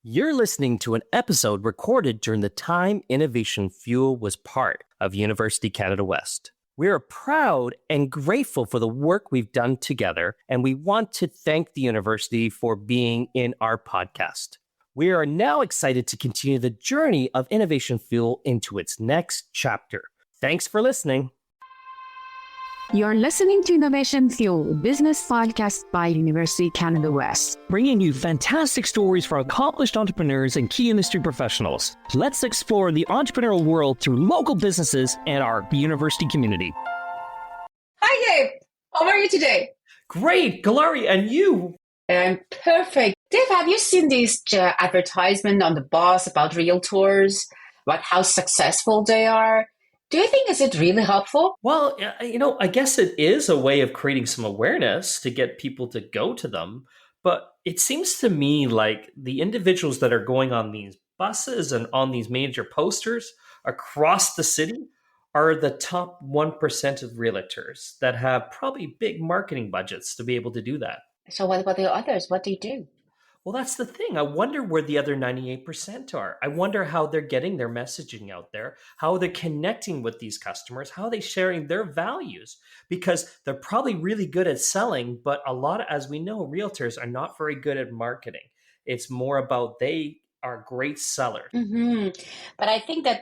You're listening to an episode recorded during the time Innovation Fuel was part of University Canada West. We are proud and grateful for the work we've done together, and we want to thank the university for being in our podcast. We are now excited to continue the journey of Innovation Fuel into its next chapter. Thanks for listening. You're listening to Innovation Fuel, business podcast by University Canada West, bringing you fantastic stories for accomplished entrepreneurs and key industry professionals. Let's explore the entrepreneurial world through local businesses and our university community. Hi, Dave. How are you today? Great, Galari, and you? I'm perfect. Dave, have you seen this advertisement on the bus about realtors, about how successful they are? Do you think is it really helpful? Well, I guess it is a way of creating some awareness to get people to go to them. But it seems to me like the individuals that are going on these buses and on these major posters across the city are the top 1% of realtors that have probably big marketing budgets to be able to do that. So what about the others? What do you do? Well, that's the thing. I wonder where the other 98% are. I wonder how they're getting their messaging out there, how they're connecting with these customers, how they're sharing their values, because they're probably really good at selling, but a lot of, as we know, realtors are not very good at marketing. It's more about they are great sellers. Mm-hmm. But I think that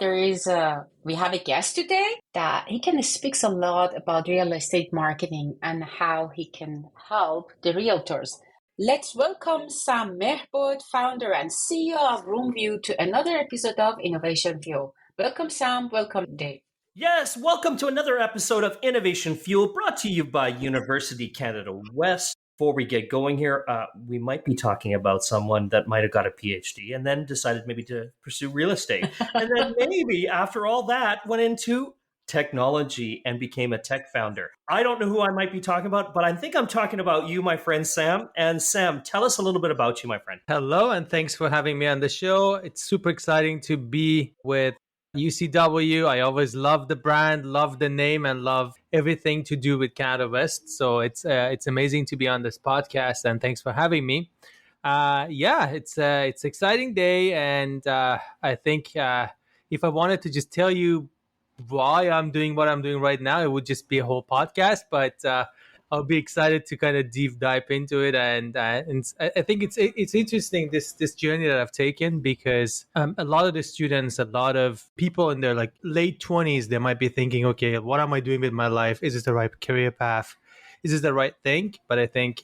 we have a guest today that he can speaks a lot about real estate marketing and how he can help the realtors. Let's welcome Sam Mehrbod, founder and CEO of RoomVu, to another episode of Innovation Fuel. Welcome, Sam. Welcome, Dave. Yes, welcome to another episode of Innovation Fuel, brought to you by University Canada West. Before we get going here, we might be talking about someone that might have got a PhD and then decided maybe to pursue real estate. And then maybe after all that went into technology and became a tech founder. I don't know who I might be talking about, but I think I'm talking about you, my friend Sam. And Sam, tell us a little bit about you, my friend. Hello, and thanks for having me on the show. It's super exciting to be with UCW. I always love the brand, love the name, and love everything to do with Canada West. So it's amazing to be on this podcast, and thanks for having me. It's an exciting day, and I think if I wanted to just tell you why I'm doing what I'm doing right now, it would just be a whole podcast, but I'll be excited to kind of deep dive into it. And I think it's interesting, this journey that I've taken, because a lot of the students, a lot of people in their like late 20s, they might be thinking, okay, what am I doing with my life? Is this the right career path? Is this the right thing? But I think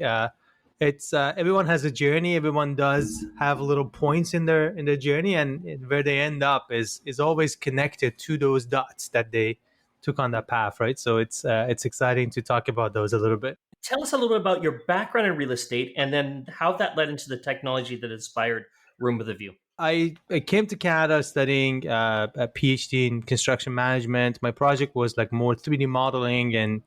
it's everyone has a journey. Everyone does have little points in their journey, and where they end up is always connected to those dots that they took on that path, right? So it's exciting to talk about those a little bit. Tell us a little bit about your background in real estate, and then how that led into the technology that inspired RoomVu. I came to Canada studying a PhD in construction management. My project was like more 3D modeling and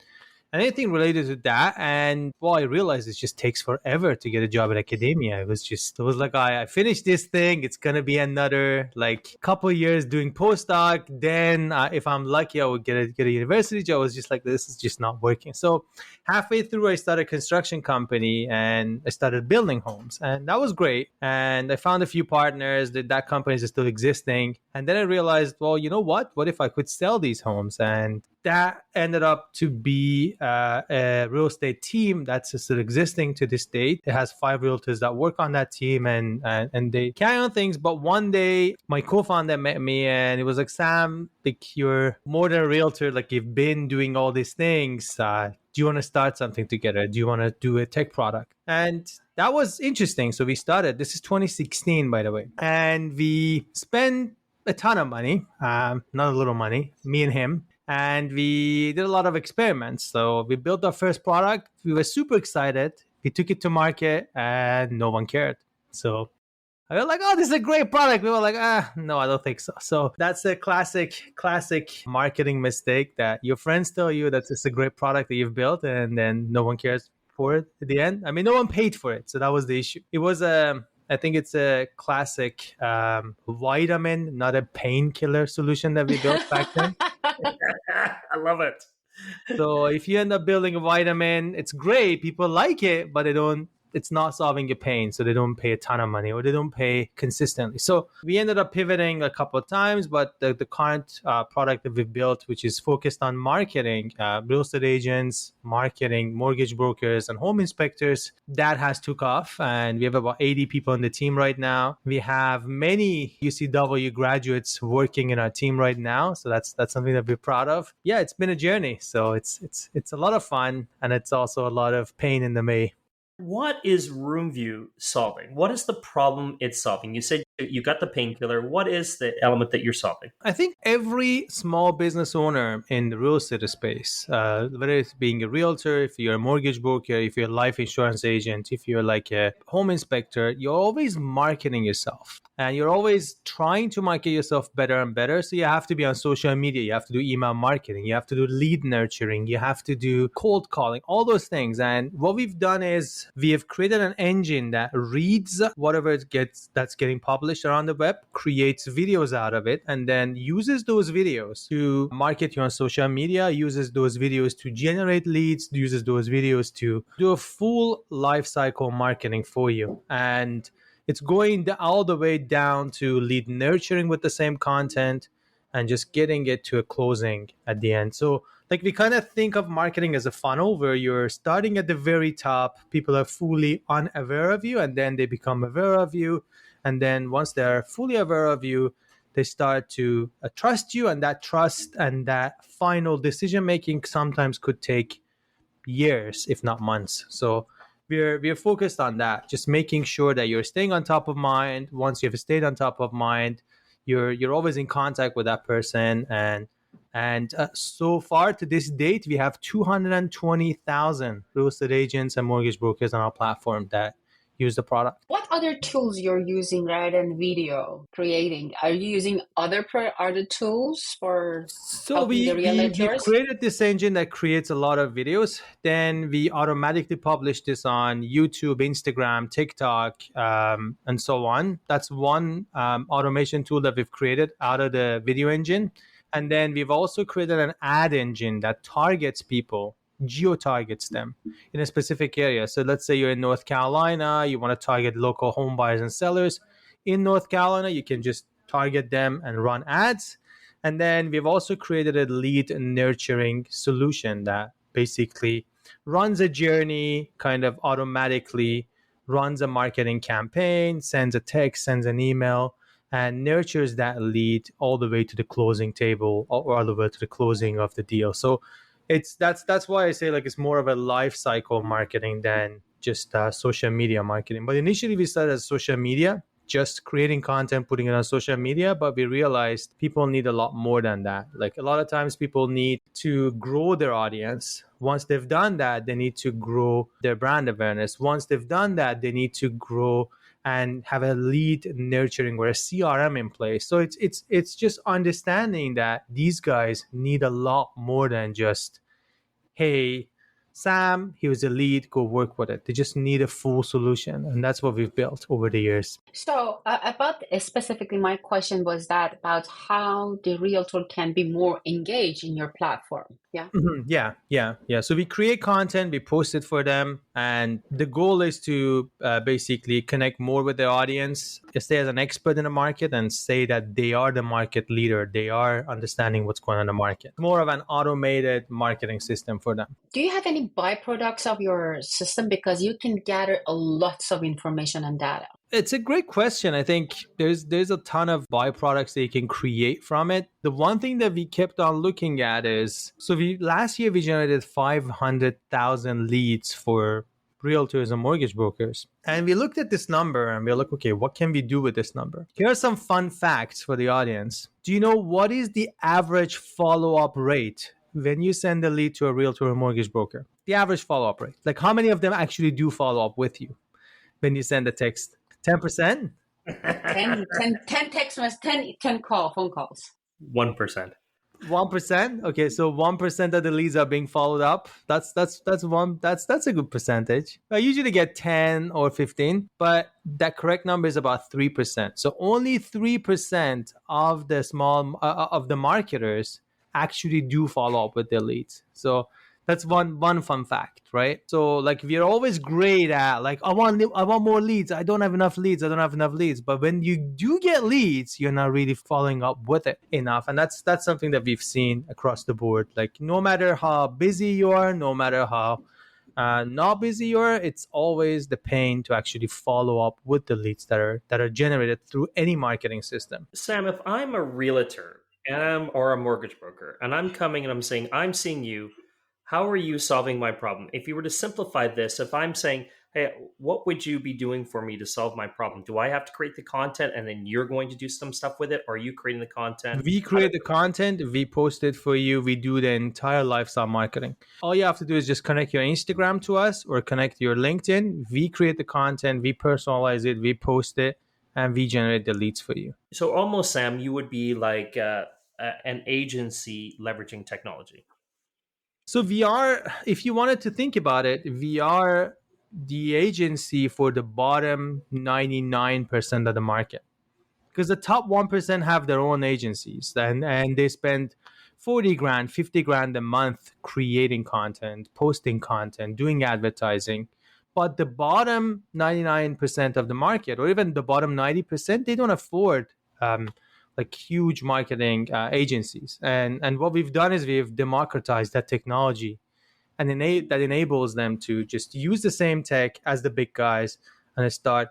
anything related to that. And I realized it just takes forever to get a job in academia. It was like, I finished this thing. It's going to be another like couple of years doing postdoc. Then if I'm lucky, I would get a university job. I was just like, this is just not working. So halfway through, I started a construction company and I started building homes. And that was great. And I found a few partners. That company is still existing. And then I realized, well, you know what? What if I could sell these homes? And that ended up to be a real estate team that's still existing to this date. It has 5 realtors that work on that team, and they carry on things. But one day, my co-founder met me, and it was like, Sam, like, you're more than a realtor. Like, you've been doing all these things. Do you want to start something together? Do you want to do a tech product? And that was interesting. So we started. This is 2016, by the way. And we spent a ton of money, not a little money, me and him. And we did a lot of experiments. So we built our first product. We were super excited. We took it to market and no one cared. So I was like, oh, this is a great product. We were like, no, I don't think so. So that's a classic marketing mistake, that your friends tell you that it's a great product that you've built and then no one cares for it at the end. I mean, no one paid for it. So that was the issue. It was I think it's a classic vitamin, not a painkiller solution that we built back then. I love it. So if you end up building a vitamin, it's great. People like it, but they don't it's not solving your pain, so they don't pay a ton of money or they don't pay consistently. So we ended up pivoting a couple of times, but the current product that we've built, which is focused on marketing real estate agents, marketing mortgage brokers, and home inspectors, that has took off, and we have about 80 people on the team right now. We have many UCW graduates working in our team right now, so that's something that we're proud of. Yeah, it's been a journey, so it's a lot of fun, and it's also a lot of pain in the way. What is RoomVu solving? What is the problem it's solving? You said you got the painkiller. What is the element that you're solving? I think every small business owner in the real estate space, whether it's being a realtor, if you're a mortgage broker, if you're a life insurance agent, if you're like a home inspector, you're always marketing yourself. And you're always trying to market yourself better and better. So you have to be on social media. You have to do email marketing. You have to do lead nurturing. You have to do cold calling, all those things. And what we've done is we have created an engine that reads whatever it gets that's getting published around the web, creates videos out of it, and then uses those videos to market you on social media, uses those videos to generate leads, uses those videos to do a full life cycle marketing for you. And it's going all the way down to lead nurturing with the same content and just getting it to a closing at the end. So like we kind of think of marketing as a funnel where you're starting at the very top, people are fully unaware of you, and then they become aware of you. And then once they're fully aware of you, they start to trust you, and that trust and that final decision making sometimes could take years, if not months. So we're focused on that, just making sure that you're staying on top of mind. Once you've stayed on top of mind, you're always in contact with that person. And so far to this date, we have 220,000 real estate agents and mortgage brokers on our platform that use the product. What other tools you're using rather than video creating? Are you using other tools for So we created this engine that creates a lot of videos. Then we automatically publish this on YouTube, Instagram, TikTok, and so on. That's one automation tool that we've created out of the video engine. And then we've also created an ad engine that targets people, geo-targets them in a specific area. So let's say you're in North Carolina, you want to target local home buyers and sellers. In North Carolina, you can just target them and run ads. And then we've also created a lead nurturing solution that basically runs a journey, kind of automatically runs a marketing campaign, sends a text, sends an email, and nurtures that lead all the way to the closing table or all the way to the closing of the deal. So that's why I say like it's more of a life cycle marketing than just social media marketing. But initially we started as social media, just creating content, putting it on social media, but we realized people need a lot more than that. Like a lot of times people need to grow their audience. Once they've done that, they need to grow their brand awareness. Once they've done that, they need to grow and have a lead nurturing or a CRM in place. So it's just understanding that these guys need a lot more than just, hey, Sam, here's a lead, go work with it. They just need a full solution. And that's what we've built over the years. So about specifically my question was that about how the realtor can be more engaged in your platform. Yeah. Mm-hmm. Yeah. So we create content, we post it for them. And the goal is to basically connect more with their audience, stay as an expert in the market and say that they are the market leader. They are understanding what's going on in the market. More of an automated marketing system for them. Do you have any byproducts of your system? Because you can gather a lot of information and data. It's a great question. I think there's a ton of byproducts that you can create from it. The one thing that we kept on looking at is, so last year we generated 500,000 leads for realtors and mortgage brokers. And we looked at this number and we were like, okay, what can we do with this number? Here are some fun facts for the audience. Do you know what is the average follow-up rate when you send a lead to a realtor or mortgage broker? The average follow-up rate. Like how many of them actually do follow up with you when you send a text? 10%? 10 text messages, 10 phone calls. 1%. 1%? Okay, so 1% of the leads are being followed up. That's a good percentage. I usually get 10 or 15, but that correct number is about 3%. So only 3% of the marketers actually do follow up with their leads. So That's one fun fact, right? So like we're always great at like I want more leads. I don't have enough leads. I don't have enough leads. But when you do get leads, you're not really following up with it enough, and that's something that we've seen across the board. Like no matter how busy you are, no matter how not busy you are, it's always the pain to actually follow up with the leads that are generated through any marketing system. Sam, if I'm a realtor or a mortgage broker, and I'm coming and I'm saying, I'm seeing you, how are you solving my problem? If you were to simplify this, if I'm saying, hey, what would you be doing for me to solve my problem? Do I have to create the content and then you're going to do some stuff with it? Or are you creating the content? We create the content, we post it for you, we do the entire lifestyle marketing. All you have to do is just connect your Instagram to us or connect your LinkedIn. We create the content, we personalize it, we post it, and we generate the leads for you. So almost, Sam, you would be like an agency leveraging technology. So we are, if you wanted to think about it, we are the agency for the bottom 99% of the market. Because the top 1% have their own agencies and they spend 40 grand, 50 grand a month creating content, posting content, doing advertising. But the bottom 99% of the market, or even the bottom 90%, they don't afford like huge marketing agencies. And what we've done is we've democratized that technology and that enables them to just use the same tech as the big guys and start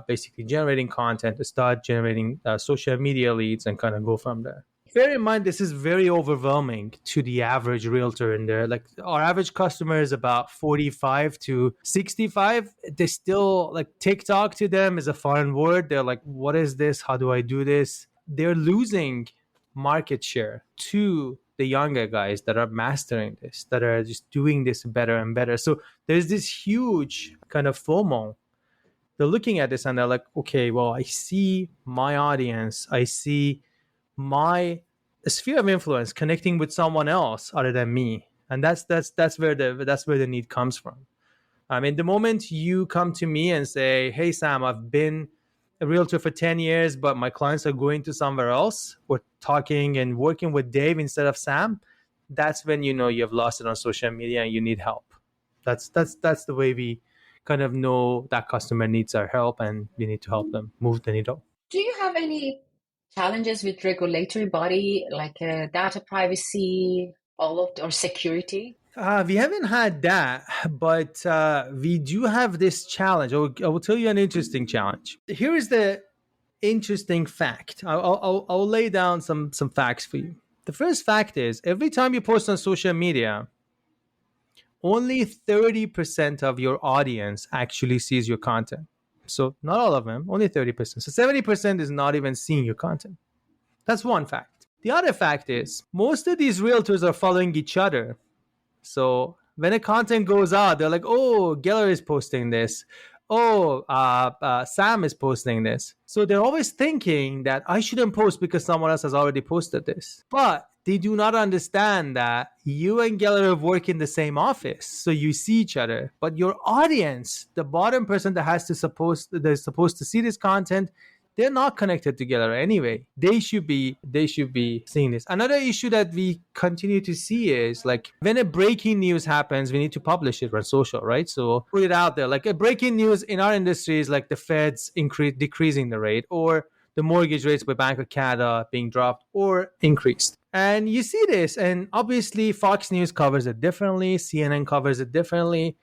basically generating content, to start generating social media leads and kind of go from there. Bear in mind, this is very overwhelming to the average realtor in there. Like our average customer is about 45 to 65. They still like TikTok to them is a foreign word. They're like, what is this? How do I do this? They're losing market share to the younger guys that are mastering this, that are just doing this better and better. So there's this huge kind of FOMO. They're looking at this and they're like, okay, well, I see my audience, I see my sphere of influence connecting with someone else other than me, and that's where the need comes from. I mean, the moment you come to me and say, hey Sam, I've been a realtor for 10 years, but my clients are going to somewhere else, or talking and working with Dave instead of Sam, that's when you know you've lost it on social media and you need help. That's the way we kind of know that customer needs our help and we need to help them move the needle. Do you have any challenges with regulatory body like data privacy, or security? We haven't had that, but we do have this challenge. I will tell you an interesting challenge. Here is the interesting fact. I'll lay down some facts for you. The first fact is every time you post on social media, only 30% of your audience actually sees your content. So not all of them, only 30%. So 70% is not even seeing your content. That's one fact. The other fact is most of these realtors are following each other. So when a content goes out, they're like, oh, Geller is posting this. Oh, Sam is posting this. So they're always thinking that I shouldn't post because someone else has already posted this. But they do not understand that you and Geller work in the same office, so you see each other. But your audience, the bottom person that's supposed to see this content, they're not connected together anyway. They should be seeing this. Another issue that we continue to see is like when a breaking news happens, we need to publish it on social, right? So put it out there. Like a breaking news in our industry is like the Fed's decreasing the rate, or the mortgage rates by Bank of Canada being dropped or increased. And you see this, and obviously Fox News covers it differently, CNN covers it differently.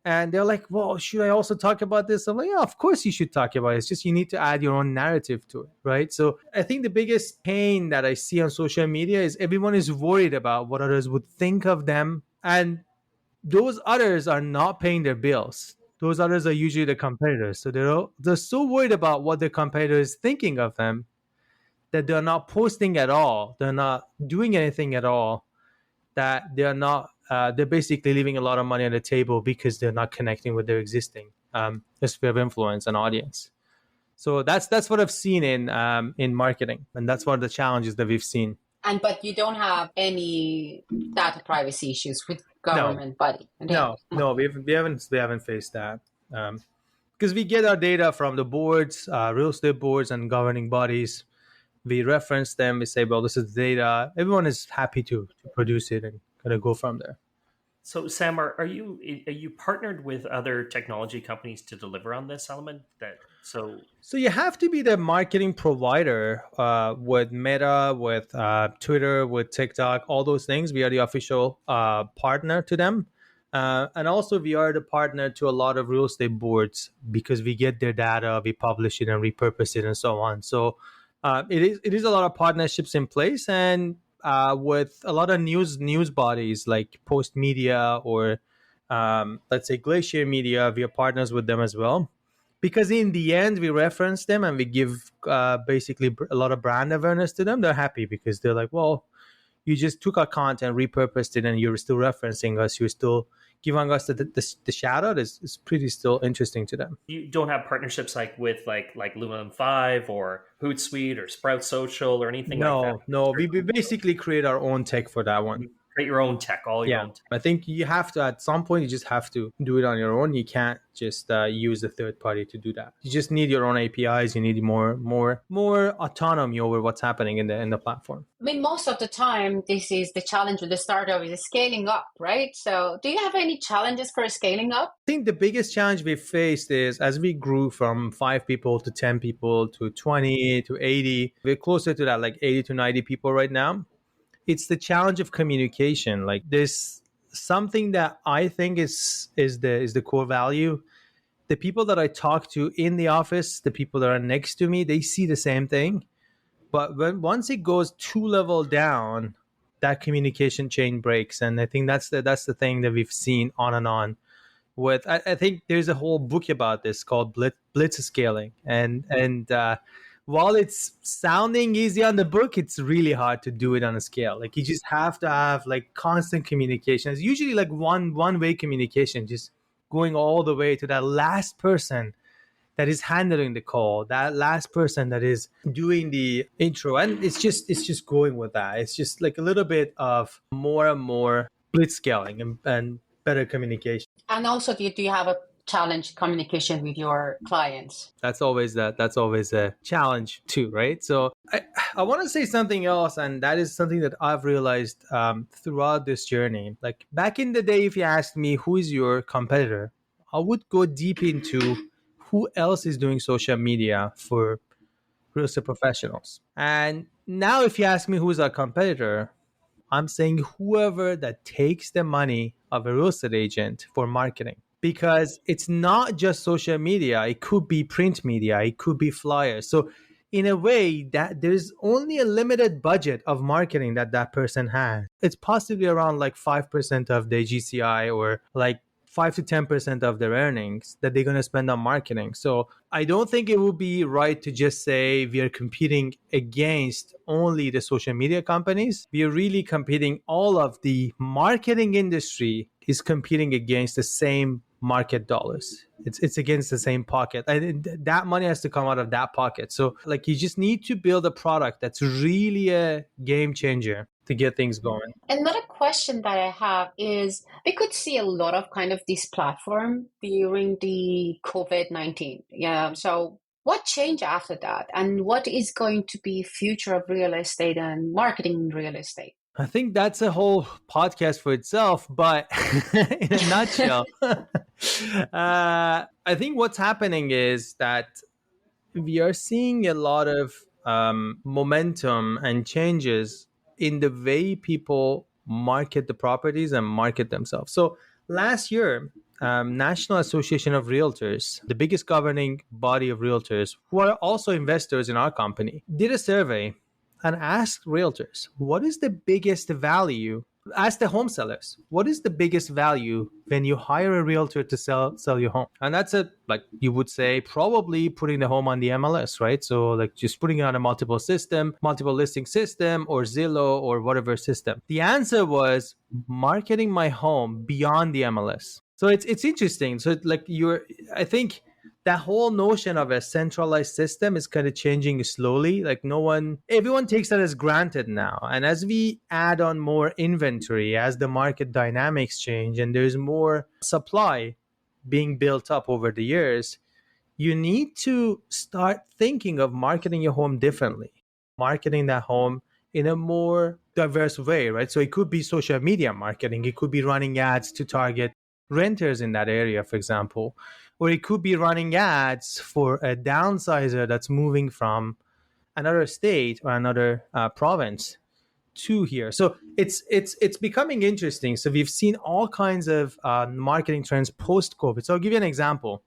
And they're like, well, should I also talk about this? I'm like, yeah, of course you should talk about it. It's just you need to add your own narrative to it, right? So I think the biggest pain that I see on social media is everyone is worried about what others would think of them. And those others are not paying their bills. Those others are usually the competitors. So they're so worried about what their competitor is thinking of them that they're not posting at all. They're not doing anything at all. That they're basically leaving a lot of money on the table because they're not connecting with their existing sphere of influence and audience. So that's what I've seen in marketing, and that's one of the challenges that we've seen. But you don't have any data privacy issues with government body. No, we haven't faced that because we get our data from the boards, real estate boards, and governing bodies. We reference them. We say, well, this is the data. Everyone is happy to produce it and kind of go from there. So, Sam, are you partnered with other technology companies to deliver on this element? So you have to be the marketing provider with Meta, with Twitter, with TikTok, all those things. We are the official partner to them. And also we are the partner to a lot of real estate boards because we get their data, we publish it and repurpose it and so on. So it is a lot of partnerships in place, and with a lot of news bodies like Post Media or let's say Glacier Media, we are partners with them as well, because in the end we reference them and we give basically a lot of brand awareness to them. They're happy because they're like, well, you just took our content, repurposed it, and you're still referencing us, you're still giving us the shout out. Is pretty still interesting to them. you don't have partnerships like with like Lumen 5 or Hootsuite or Sprout Social or anything like that? No, we basically create our own tech for that one. You create your own tech, all your Yeah, own tech. I think you have to, at some point you just have to do it on your own. You can't just use a third party to do that. You just need your own APIs. You need more autonomy over what's happening in the platform. I mean, most of the time, this is the challenge with the startup is scaling up, right? So do you have any challenges for scaling up? I think the biggest challenge we faced is as we grew from 5 people to 10 people to 20 to 80, we're closer to that, like 80 to 90 people right now. It's the challenge of communication. Like there's something that I think is the core value. The people that I talk to in the office, the people that are next to me, they see the same thing. But once it goes 2 level down, that communication chain breaks. And I think that's the thing that we've seen on and on. I think there's a whole book about this called blitz scaling, and while it's sounding easy on the book, it's really hard to do it on a scale. Like you just have to have like constant communication. It's usually like one way communication, just going all the way to that last person that is handling the call, that last person that is doing the intro, and it's just going with that. It's just like a little bit of more and more blitz scaling and better communication. And also, do you have a challenge communication with your clients? That's always a challenge too, right? So I want to say something else, and that is something that I've realized throughout this journey. Like back in the day, if you asked me who is your competitor, I would go deep into who else is doing social media for real estate professionals. And now if you ask me who's our competitor, I'm saying whoever that takes the money of a real estate agent for marketing. Because it's not just social media, it could be print media, it could be flyers. So in a way that there's only a limited budget of marketing that person has. It's possibly around like 5% of their GCI, or like 5 to 10% of their earnings that they're going to spend on marketing. So I don't think it would be right to just say we are competing against only the social media companies. We are really competing, all of the marketing industry is competing against the same market dollars. It's against the same pocket. And that money has to come out of that pocket. So like you just need to build a product that's really a game changer to get things going. Another question that I have is we could see a lot of kind of this platform during the COVID-19. Yeah. So what changed after that? And what is going to be future of real estate and marketing in real estate? I think that's a whole podcast for itself, but in a nutshell, I think what's happening is that we are seeing a lot of momentum and changes in the way people market the properties and market themselves. So last year, National Association of Realtors, the biggest governing body of realtors, who are also investors in our company, did a survey and asked realtors, what is the biggest value? Ask the home sellers, what is the biggest value when you hire a realtor to sell your home? And that's like you would say, probably putting the home on the MLS, right? So like just putting it on a multiple listing system, or Zillow, or whatever system. The answer was marketing my home beyond the MLS. So it's interesting. So like I think that whole notion of a centralized system is kind of changing slowly. Like everyone takes that as granted now. And as we add on more inventory, as the market dynamics change and there's more supply being built up over the years, you need to start thinking of marketing your home differently, marketing that home in a more diverse way, right? So it could be social media marketing, it could be running ads to target renters in that area, for example, or it could be running ads for a downsizer that's moving from another state or another province to here. So it's becoming interesting. So we've seen all kinds of marketing trends post COVID. So I'll give you an example.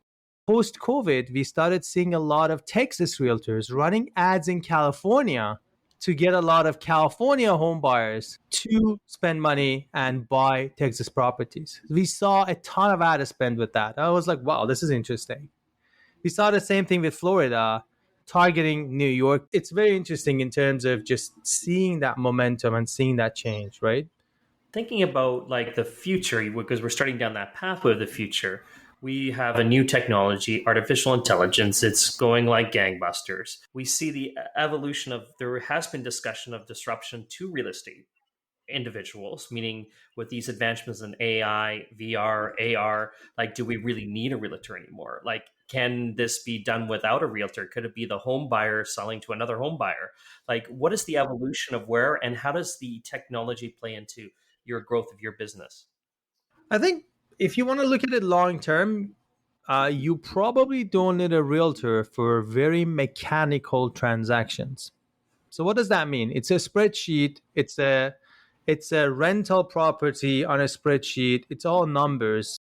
Post COVID, we started seeing a lot of Texas realtors running ads in California to get a lot of California home buyers to spend money and buy Texas properties. We saw a ton of ad spend with that. I was like, wow, this is interesting. We saw the same thing with Florida targeting New York. It's very interesting in terms of just seeing that momentum and seeing that change, right? Thinking about like the future, because we're starting down that pathway of the future, we have a new technology, artificial intelligence. It's going like gangbusters. We see the evolution of, there has been discussion of disruption to real estate individuals, meaning with these advancements in AI, VR, AR, like, do we really need a realtor anymore? Like, can this be done without a realtor? Could it be the home buyer selling to another home buyer? Like, what is the evolution of where, and how does the technology play into your growth of your business? I think if you want to look at it long term, you probably don't need a realtor for very mechanical transactions. So what does that mean? It's a spreadsheet. It's a rental property on a spreadsheet. It's all numbers.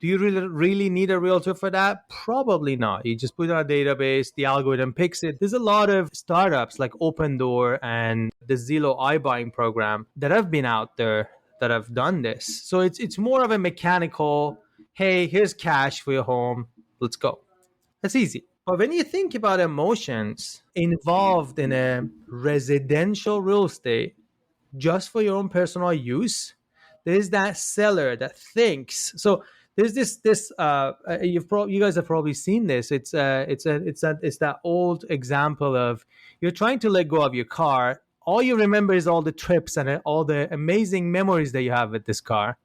Do you really need a realtor for that? Probably not. You just put it on a database, the algorithm picks it. There's a lot of startups like Open Door and the Zillow iBuying program that have been out there that have done this. So it's more of a mechanical, hey, here's cash for your home. Let's go. That's easy. But when you think about emotions involved in a residential real estate, just for your own personal use, there's that seller that thinks. So there's you guys have probably seen this. It's that old example of, you're trying to let go of your car. All you remember is all the trips and all the amazing memories that you have with this car.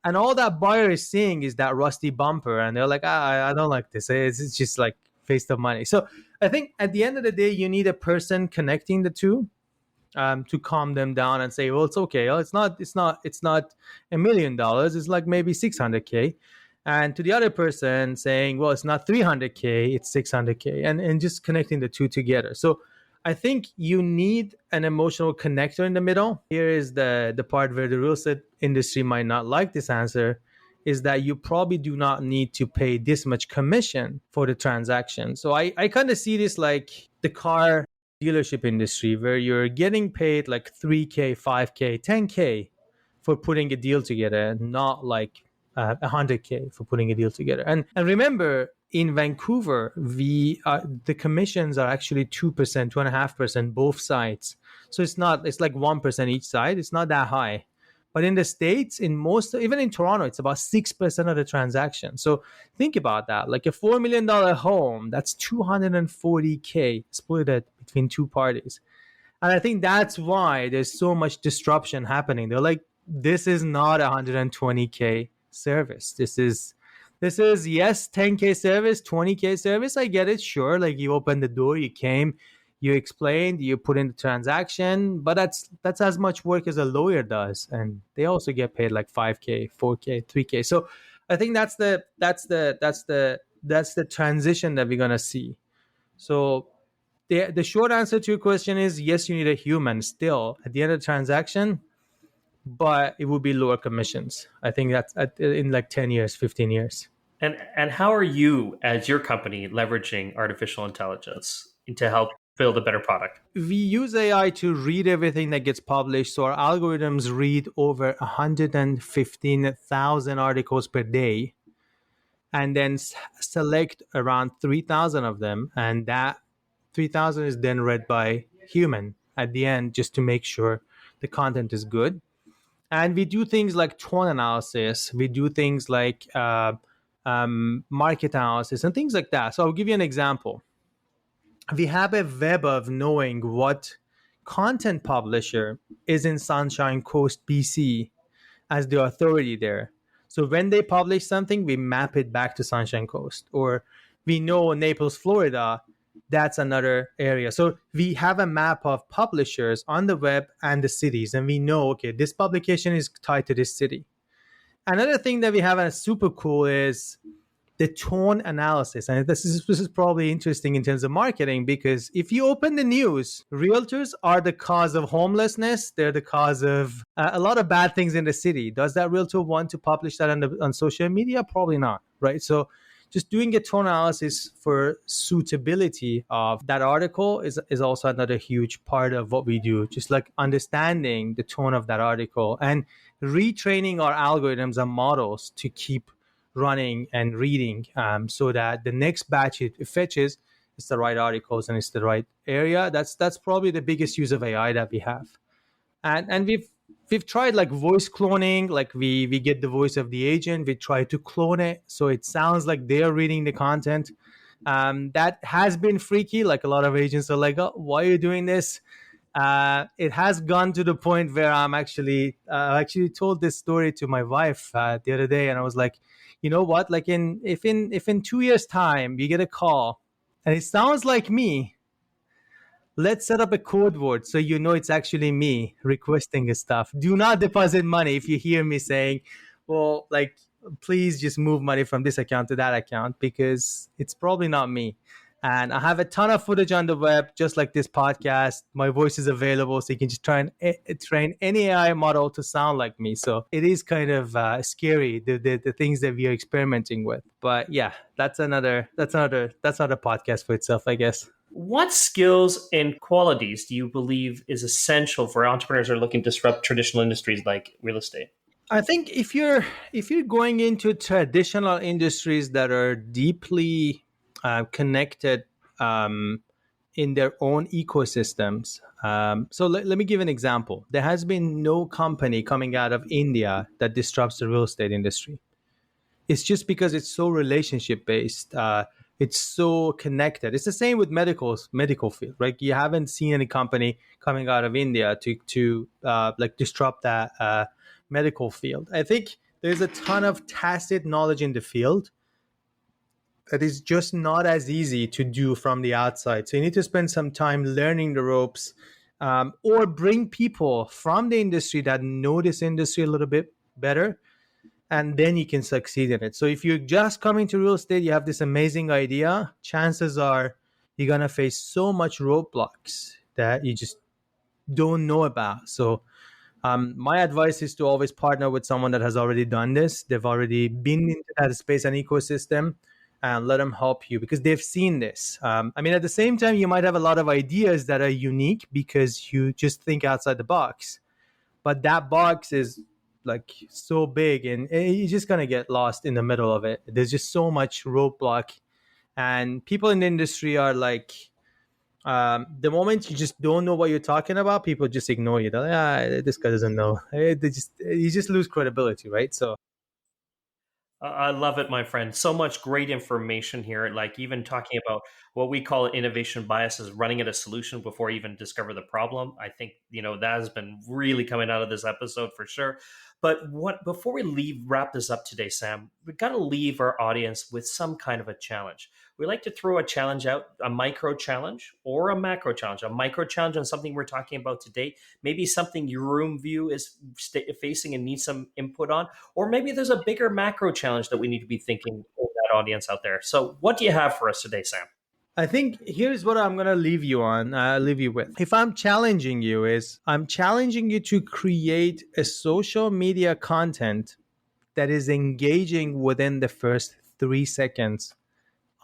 And all that buyer is seeing is that rusty bumper, and they're like, I don't like this. It's just like waste of money. So I think at the end of the day, you need a person connecting the two, to calm them down and say, well, it's okay. Oh, it's not $1 million. It's like maybe 600K. And to the other person saying, well, it's not 300K, it's 600K, and just connecting the two together. So I think you need an emotional connector in the middle. Here is the part where the real estate industry might not like this answer, is that you probably do not need to pay this much commission for the transaction. So I kind of see this like the car dealership industry, where you're getting paid like 3K, 5K, 10K for putting a deal together, not like 100K for putting a deal together. And remember, in Vancouver, the commissions are actually 2%, 2.5%, both sides. So it's like 1% each side. It's not that high. But in the States, even in Toronto, it's about 6% of the transaction. So think about that. Like a $4 million home, that's 240K split it between two parties. And I think that's why there's so much disruption happening. They're like, this is not a 120K service. This is yes, 10K service, 20K service. I get it. Sure. Like, you opened the door, you came, you explained, you put in the transaction, but that's as much work as a lawyer does, and they also get paid like 5K, 4K, 3K. So I think that's the transition that we're gonna see. So the short answer to your question is, yes, you need a human still at the end of the transaction, but it would be lower commissions. I think that's in like 10 years, 15 years. And how are you, as your company, leveraging artificial intelligence to help build a better product? We use AI to read everything that gets published. So our algorithms read over 115,000 articles per day, and then select around 3,000 of them. And that 3,000 is then read by human at the end, just to make sure the content is good. And we do things like tone analysis. We do things like market analysis and things like that. So I'll give you an example. We have a web of knowing what content publisher is in Sunshine Coast, BC, as the authority there. So when they publish something, we map it back to Sunshine Coast. Or we know Naples, Florida, That's another area. So we have a map of publishers on the web and the cities, and we know, okay, this publication is tied to this city. Another thing that we have that's super cool is the tone analysis. And this is probably interesting in terms of marketing, because if you open the news, realtors are the cause of homelessness. They're the cause of a lot of bad things in the city. Does that realtor want to publish that on social media? Probably not, right? So just doing a tone analysis for suitability of that article is also another huge part of what we do. Just like understanding the tone of that article and retraining our algorithms and models to keep running and reading, so that the next batch it fetches is the right articles and it's the right area. That's probably the biggest use of AI that we have. And we've tried like voice cloning. Like we get the voice of the agent, we try to clone it so it sounds like they're reading the content. That has been freaky. Like a lot of agents are like, oh, why are you doing this? It has gone to the point where I actually told this story to my wife the other day, and I was like, you know what? Like if in 2 years' time you get a call and it sounds like me, let's set up a code word so you know it's actually me requesting stuff. Do not deposit money if you hear me saying, well, like, please just move money from this account to that account, because it's probably not me. And I have a ton of footage on the web, just like this podcast. My voice is available, so you can just try and train any AI model to sound like me. So it is kind of scary, the things that we are experimenting with. But yeah, that's another podcast for itself, I guess. What skills and qualities do you believe is essential for entrepreneurs who are looking to disrupt traditional industries like real estate? I think if you're going into traditional industries that are deeply connected in their own ecosystems. So let me give an example. There has been no company coming out of India that disrupts the real estate industry. It's just because it's so relationship based. It's so connected. It's the same with medical field, right? You haven't seen any company coming out of India to like disrupt that medical field. I think there's a ton of tacit knowledge in the field that is just not as easy to do from the outside. So you need to spend some time learning the ropes, or bring people from the industry that know this industry a little bit better, and then you can succeed in it. So if you're just coming to real estate, you have this amazing idea, chances are you're going to face so much roadblocks that you just don't know about. So my advice is to always partner with someone that has already done this. They've already been into that space and ecosystem, and let them help you because they've seen this. I mean, at the same time, you might have a lot of ideas that are unique because you just think outside the box. But that box is like so big, and you're just going to get lost in the middle of it. There's just so much roadblock. And people in the industry are like, the moment you just don't know what you're talking about, people just ignore you. They're like, this guy doesn't know. You just lose credibility, right? So I love it, my friend. So much great information here. Like even talking about what we call innovation biases, running at a solution before you even discover the problem. I think that has been really coming out of this episode for sure. But before we wrap this up today, Sam, we've got to leave our audience with some kind of a challenge. We like to throw a challenge out, a micro challenge or a macro challenge. A micro challenge on something we're talking about today, maybe something your RoomVu is facing and needs some input on, or maybe there's a bigger macro challenge that we need to be thinking for that audience out there. So what do you have for us today, Sam? I think here's what I'm going to leave you with. If I'm challenging you I'm challenging you to create a social media content that is engaging within the first 3 seconds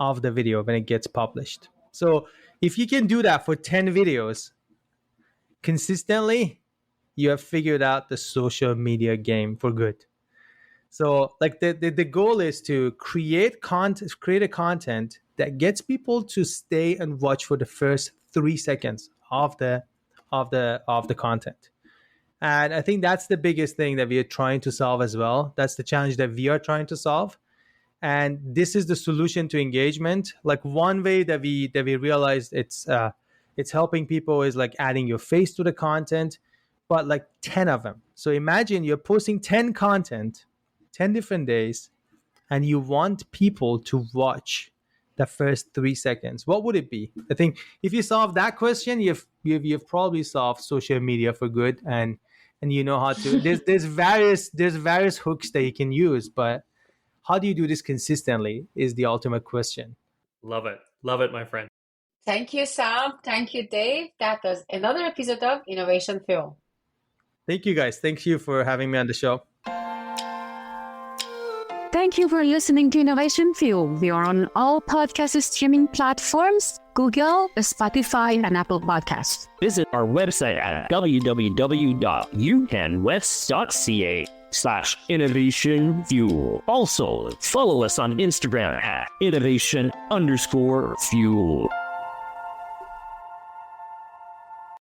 of the video when it gets published. So if you can do that for 10 videos consistently, you have figured out the social media game for good. So like the goal is to create a content that gets people to stay and watch for the first 3 seconds of the content. And I think that's the biggest thing that we are trying to solve as well. That's the challenge that we are trying to solve. And this is the solution to engagement. Like one way that we realized it's helping people is like adding your face to the content, but like 10 of them. So imagine you're posting 10 content, 10 different days, and you want people to watch the first 3 seconds, what would it be? I think if you solve that question, you've probably solved social media for good, and you know how to. There's various hooks that you can use, but how do you do this consistently is the ultimate question. Love it, my friend. Thank you, Sam. Thank you, Dave. That was another episode of Innovation Fuel. Thank you, guys. Thank you for having me on the show. Thank you for listening to Innovation Fuel. We are on all podcast streaming platforms, Google, Spotify, and Apple Podcasts. Visit our website at www.ucanwest.ca/Innovation Fuel. Also, follow us on Instagram at innovation_fuel.